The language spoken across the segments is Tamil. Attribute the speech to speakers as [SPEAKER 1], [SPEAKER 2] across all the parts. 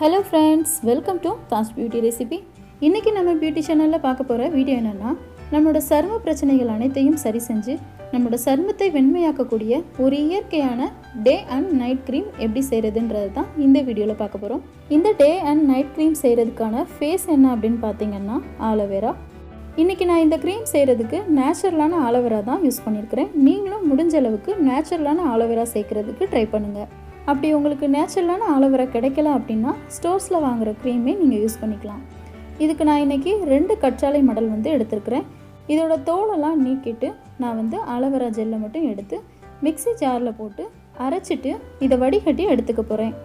[SPEAKER 1] Hello friends, welcome to Thoughts Beauty Recipe. இன்னைக்கு நம்ம பியூட்டி சேனல்ல பார்க்க போற வீடியோ என்னன்னா நம்மளோட சரும பிரச்சனைகள் அனைத்தையும் சரி செஞ்சு நம்மளோட சருமத்தை வெண்மையாக்கக்கூடிய ஒரு இயற்கையான டே அண்ட் நைட் க்ரீம் எப்படி செய்யறதுன்றது தான் இந்த வீடியோல பார்க்க போறோம். இந்த டே அண்ட் நைட் க்ரீம் செய்யறதுக்கான ஃபேஸ் என்ன அப்படினு பாத்தீங்கன்னா ஆலோவேரா. இன்னைக்கு நான் இந்த க்ரீம் செய்யறதுக்கு நேச்சுரலான ஆலோவேரா தான் யூஸ் பண்ணியிருக்கிறேன். நீங்களும் முடிஞ்ச அளவுக்கு நேச்சுரலான ஆலோவேரா சேர்க்கிறதுக்கு ட்ரை பண்ணுங்க. அப்படி உங்களுக்கு நேச்சுரலான ஆலோவேரா கிடைக்கல அப்படின்னா ஸ்டோர்ஸில் வாங்குகிற க்ரீமே நீங்கள் யூஸ் பண்ணிக்கலாம். இதுக்கு நான் இன்றைக்கி 2 கற்றாழை மடல் எடுத்துருக்கிறேன். இதோட தோலெல்லாம் நீக்கிட்டு நான் ஆலோவேரா ஜெல்லை மட்டும் எடுத்து மிக்ஸி ஜாரில் போட்டு அரைச்சிட்டு இதை வடிகட்டி எடுத்துக்க போகிறேன்.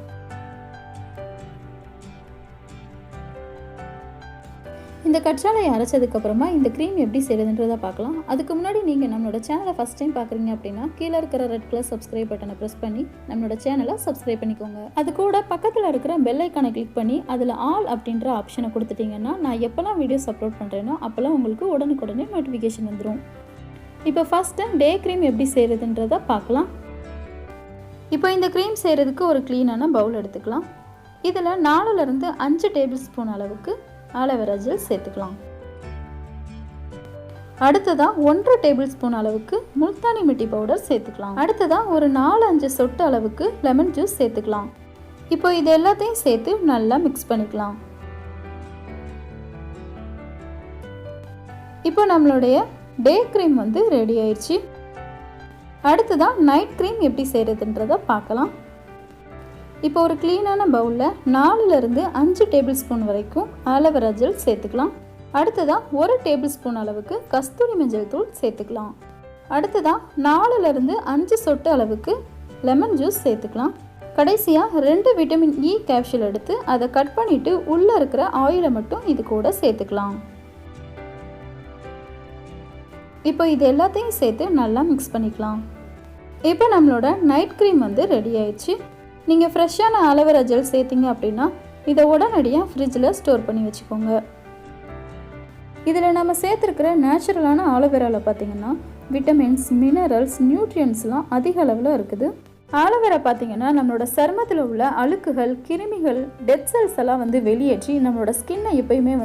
[SPEAKER 1] இந்த கற்றாழையை அரைச்சதுக்கப்புறமா இந்த க்ரீம் எப்படி செய்யறதுன்றதை பார்க்கலாம். அதுக்கு முன்னாடி நீங்கள் நம்மளோட சேனலை ஃபஸ்ட் டைம் பார்க்குறீங்க அப்படின்னா கீழே இருக்கிற ரெட் கலர் சப்ஸ்கிரைப் பட்டனை ப்ரெஸ் பண்ணி நம்மளோட சேனலை சப்ஸ்கிரைப் பண்ணிக்கோங்க. அது கூட பக்கத்தில் இருக்கிற பெல் ஐக்கானை கிளிக் பண்ணி அதில் ஆல் அப்படின்ற ஆப்ஷனை கொடுத்துட்டிங்கன்னா நான் எப்போல்லாம் வீடியோஸ் அப்லோட் பண்ணுறேனோ அப்போல்லாம் உங்களுக்கு உடனுக்குடனே நோட்டிஃபிகேஷன் வந்துடும். இப்போ ஃபஸ்ட்டு டே க்ரீம் எப்படி செய்கிறதுன்றதை பார்க்கலாம். இப்போ இந்த க்ரீம் செய்கிறதுக்கு ஒரு க்ளீனான பவுல் எடுத்துக்கலாம். இதில் 4லேருந்து 5 டேபிள் ஸ்பூன் அளவுக்கு ஆலோவேரா ஜெல் சேர்த்துக்கலாம். அடுத்ததா 1 டேபிள் ஸ்பூன் அளவுக்கு முல்தானி மிட்டி பவுடர் சேர்த்துக்கலாம். அடுத்ததா ஒரு 4-5 சொட்டு அளவுக்கு லெமன் ஜூஸ் சேர்த்துக்கலாம். இப்போ இது எல்லாத்தையும் சேர்த்து நல்லா மிக்ஸ் பண்ணிக்கலாம். இப்போ நம்மளுடைய டே க்ரீம் ரெடி ஆயிடுச்சு. அடுத்ததா நைட் க்ரீம் எப்படி செய்யறதுன்றதை பார்க்கலாம். இப்போ ஒரு க்ளீனான பவுலில் 4லேருந்து 5 டேபிள் ஸ்பூன் வரைக்கும் ஆலோவேரா ஜெல் சேர்த்துக்கலாம். அடுத்ததாக 1 டேபிள் ஸ்பூன் அளவுக்கு கஸ்தூரி மஞ்சள் தூள் சேர்த்துக்கலாம். அடுத்ததாக 4லேருந்து 5 சொட்டு அளவுக்கு லெமன் ஜூஸ் சேர்த்துக்கலாம். கடைசியாக 2 விட்டமின் இ கேப்சூல் எடுத்து அதை கட் பண்ணிவிட்டு உள்ளே இருக்கிற ஆயிலை மட்டும் இது கூட சேர்த்துக்கலாம். இப்போ இது எல்லாத்தையும் சேர்த்து நல்லா மிக்ஸ் பண்ணிக்கலாம். இப்போ நம்மளோட நைட் க்ரீம் ரெடி ஆயிடுச்சு. நீங்கள் ஃப்ரெஷ்ஷான ஆலோவேரா ஜெல் சேர்த்திங்க அப்படின்னா இதை உடனடியாக ஃப்ரிட்ஜில் ஸ்டோர் பண்ணி வச்சுக்கோங்க. இதில் நம்ம சேர்த்துருக்கிற நேச்சுரலான ஆலோவேராவில் பார்த்திங்கன்னா விட்டமின்ஸ், மினரல்ஸ், நியூட்ரியன்ஸ்லாம் அதிக அளவில் இருக்குது. ஆலோவேரா பார்த்திங்கன்னா நம்மளோட சருமத்தில் உள்ள அழுக்குகள், கிருமிகள், டெட் செல்ஸ் எல்லாம் வெளியேற்றி நம்மளோட ஸ்கின்னை எப்பயுமே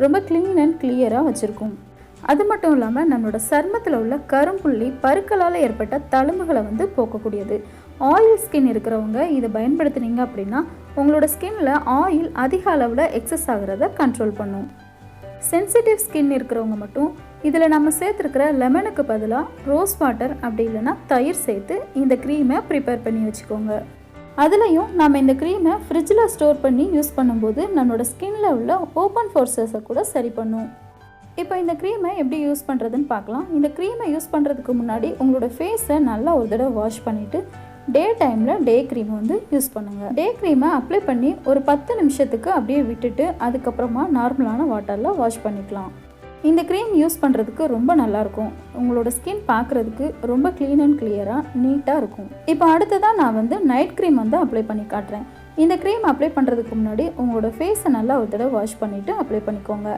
[SPEAKER 1] ரொம்ப க்ளீன் அண்ட் கிளியராக வச்சுருக்கும். அது மட்டும் இல்லாமல் நம்மளோட சருமத்தில் உள்ள கரும்புள்ளி, பருக்களால் ஏற்பட்ட தழும்புகளை போக்கக்கூடியது. ஆயில் ஸ்கின் இருக்கிறவங்க இதை பயன்படுத்தினீங்க அப்படின்னா உங்களோட ஸ்கின்ல ஆயில் அதிக அளவில் எக்ஸஸ் ஆகிறத கண்ட்ரோல் பண்ணும். சென்சிட்டிவ் ஸ்கின் இருக்கிறவங்க மட்டும் இதில் நம்ம சேர்த்துருக்கிற லெமனுக்கு பதிலாக ரோஸ் வாட்டர் அப்படி இல்லைன்னா தயிர் சேர்த்து இந்த க்ரீமை ப்ரிப்பேர் பண்ணி வச்சுக்கோங்க. அதுலேயும் நம்ம இந்த க்ரீமை ஃப்ரிட்ஜில் ஸ்டோர் பண்ணி யூஸ் பண்ணும்போது நம்மளோட ஸ்கின்ல உள்ள ஓப்பன் ஃபோர்ஸஸை கூட சரி பண்ணும். இப்போ இந்த க்ரீமை எப்படி யூஸ் பண்ணுறதுன்னு பார்க்கலாம். இந்த க்ரீமை யூஸ் பண்ணுறதுக்கு முன்னாடி உங்களோட ஃபேஸை நல்லா ஒரு தடவை வாஷ் பண்ணிவிட்டு டே டைமில் டே க்ரீமை யூஸ் பண்ணுங்கள். டே க்ரீமை அப்ளை பண்ணி ஒரு 10 நிமிஷத்துக்கு அப்படியே விட்டுட்டு அதுக்கப்புறமா நார்மலான வாட்டரில் வாஷ் பண்ணிக்கலாம். இந்த க்ரீம் யூஸ் பண்ணுறதுக்கு ரொம்ப நல்லாயிருக்கும். உங்களோட ஸ்கின் பார்க்குறதுக்கு ரொம்ப க்ளீன் அண்ட் கிளியராக நீட்டாக இருக்கும். இப்போ அடுத்ததாக நான் நைட் க்ரீம் அப்ளை பண்ணி காட்டுறேன். இந்த க்ரீம் அப்ளை பண்ணுறதுக்கு முன்னாடி உங்களோட ஃபேஸை நல்லா ஒரு தடவை வாஷ் பண்ணிவிட்டு அப்ளை பண்ணிக்கோங்க.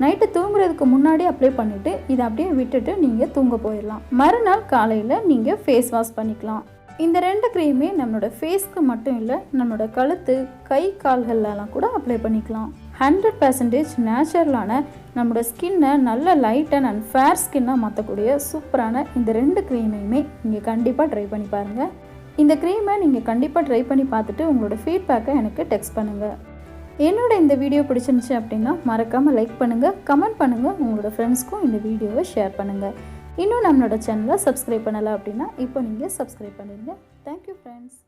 [SPEAKER 1] நைட்டு தூங்குறதுக்கு முன்னாடி அப்ளை பண்ணிவிட்டு இதை அப்படியே விட்டுட்டு நீங்கள் தூங்க போயிடலாம். மறுநாள் காலையில் நீங்கள் ஃபேஸ் வாஷ் பண்ணிக்கலாம். இந்த 2 க்ரீமே நம்மளோட ஃபேஸ்க்கு மட்டும் இல்லை, நம்மளோட கழுத்து, கை, கால்கள்லாம் கூட அப்ளை பண்ணிக்கலாம். 100% நேச்சுரலான நம்மளோட ஸ்கின்னை நல்ல லைட் அண்ட் ஃபேர் ஸ்கின்னாக மாற்றக்கூடிய சூப்பரான இந்த 2 க்ரீமையுமே நீங்கள் கண்டிப்பாக ட்ரை பண்ணி பாருங்கள். இந்த க்ரீமை நீங்கள் கண்டிப்பாக ட்ரை பண்ணி பார்த்துட்டு உங்களோட ஃபீட்பேக்கை எனக்கு டெக்ஸ்ட் பண்ணுங்கள். என்னோட இந்த வீடியோ பிடிச்சிருந்துச்சு அப்படின்னா மறக்காமல் லைக் பண்ணுங்கள், கமெண்ட் பண்ணுங்கள், உங்களோட ஃப்ரெண்ட்ஸ்க்கும் இந்த வீடியோவை ஷேர் பண்ணுங்கள். இன்னும் நம்மளோட சேனலை சப்ஸ்கிரைப் பண்ணலை அப்படின்னா இப்போ நீங்கள் சப்ஸ்கிரைப் பண்ணிடுங்க. Thank you friends.